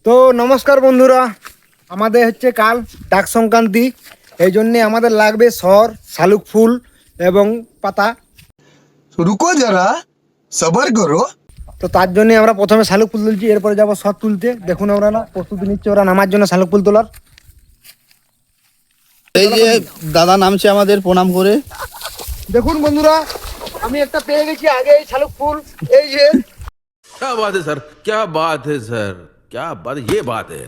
তো নমস্কার বন্ধুরা, আমাদের হচ্ছে কাল ডাক সংক্রান্তি। এই জন্যে আমাদের লাগবে সর, শালুক ফুল এবং পাতা। रुको जरा सबर करो। তো তার জন্য আমরা প্রথমে শালুক ফুল তুলছি, এরপরে যাবো সর তুলতে। দেখুন ওরা না প্রস্তুতি নিচ্ছে, ওরা নামার জন্য শালুক ফুল তোলার। এই যে দাদা নামছে আমাদের প্রণাম করে। দেখুন বন্ধুরা, আমি একটা পেয়ে গেছি আগে এই শালুক ফুল। এই যে क्या बात है सर, क्या बात है सर, क्या बात, ये बात है।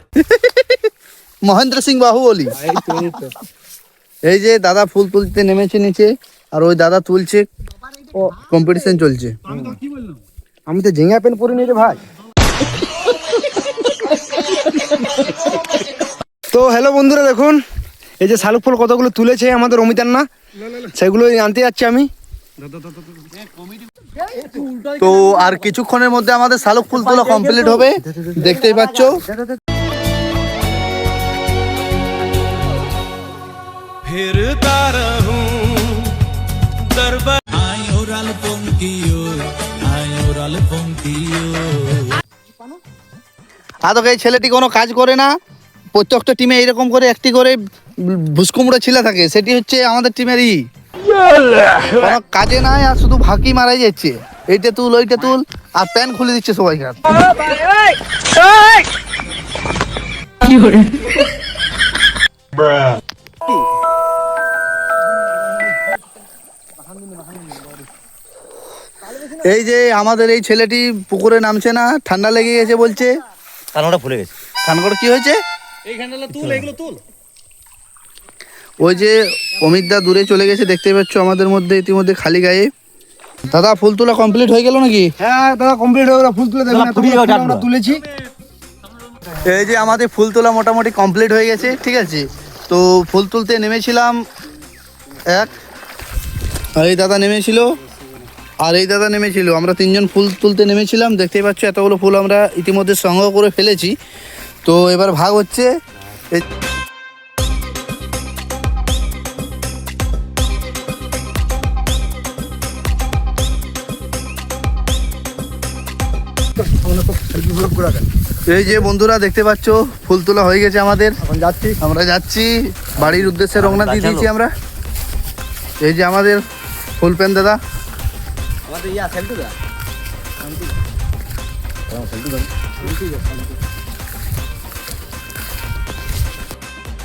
মহেন্দ্র সিং বাহুবলী। এই যে দাদা ফুল তুলতে নেমেছে নিচে, আর ওই দাদা তুলছে, ও কম্পিটিশন চলছে। আমি তো ঝিঙা পেন পরে নিয়ে রে ভাই। তো হ্যালো বন্ধুরা, দেখুন এই যে শালুক ফুল কতগুলো তুলেছে আমাদের অমিতার না, সেগুলো আনতে যাচ্ছি আমি। তো আর কিছুক্ষণের মধ্যে আমাদের শালুক ফুল তোলা কমপ্লিট হবে, দেখতেই পাচ্ছ। फिरता रहूं दरबार आयोराल पंकियो आयोराल पंकियो। আদক এই ছেলেটি কোনো কাজ করে না, প্রত্যেকটা টিমে এইরকম করে একটি করে ভুসকুমড়ো ছেলে থাকে, সেটি হচ্ছে আমাদের টিমেরই। কোনো কাজে নাই, আর শুধু ফাঁকি মারাই যাচ্ছে, এইটা তুল ওইটা তুল, আর প্যান খুলে দিচ্ছে সবাইকে। এই যে আমাদের এই ছেলেটি পুকুরে নামছে না, ঠান্ডা লেগে গেছে বলছে। কানটা ফুলে গেছে। কানগড় কি হয়েছে? এইখানটা তুল, এগুলো তুল। ওই যে অমিত দা দূরে চলে গেছে, দেখতেই পাচ্ছ আমাদের মধ্যে ইতিমধ্যে খালি গায়ে। দাদা ফুল তোলা কমপ্লিট হয়ে গেল নাকি? হ্যাঁ দাদা কমপ্লিট হয়ে গেল, ফুল তুলে দেবেন। আমরা তুলেছি। এই যে আমাদের ফুল তোলা মোটামুটি কমপ্লিট হয়ে গেছে, ঠিক আছে। তো ফুল তুলতে নেমেছিলাম এক, আর এই দাদা নেমেছিল, আর এই দাদা নেমেছিল, আমরা তিনজন ফুল তুলতে নেমেছিলাম। দেখতেই পাচ্ছ এতগুলো ফুল আমরা ইতিমধ্যে সংগ্রহ করে ফেলেছি। তো এবার ভাগ হচ্ছে। এই যে বন্ধুরা দেখতে পাচ্ছ ফুল তোলা হয়ে গেছে আমাদের, এখন যাচ্ছি। আমরা যাচ্ছি বাড়ির উদ্দেশ্যে, রওনা দিয়ে দিয়েছি আমরা। এই যে আমাদের ফুল প্যান দাদা।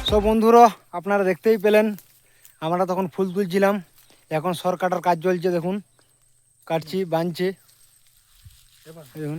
সব বন্ধুরা আপনারা দেখতেই পেলেন, আমরা তখন ফুল তুলছিলাম, এখন সর কাটার কাজ চলছে। দেখুন কাটছি, বাঁধছে, দেখুন।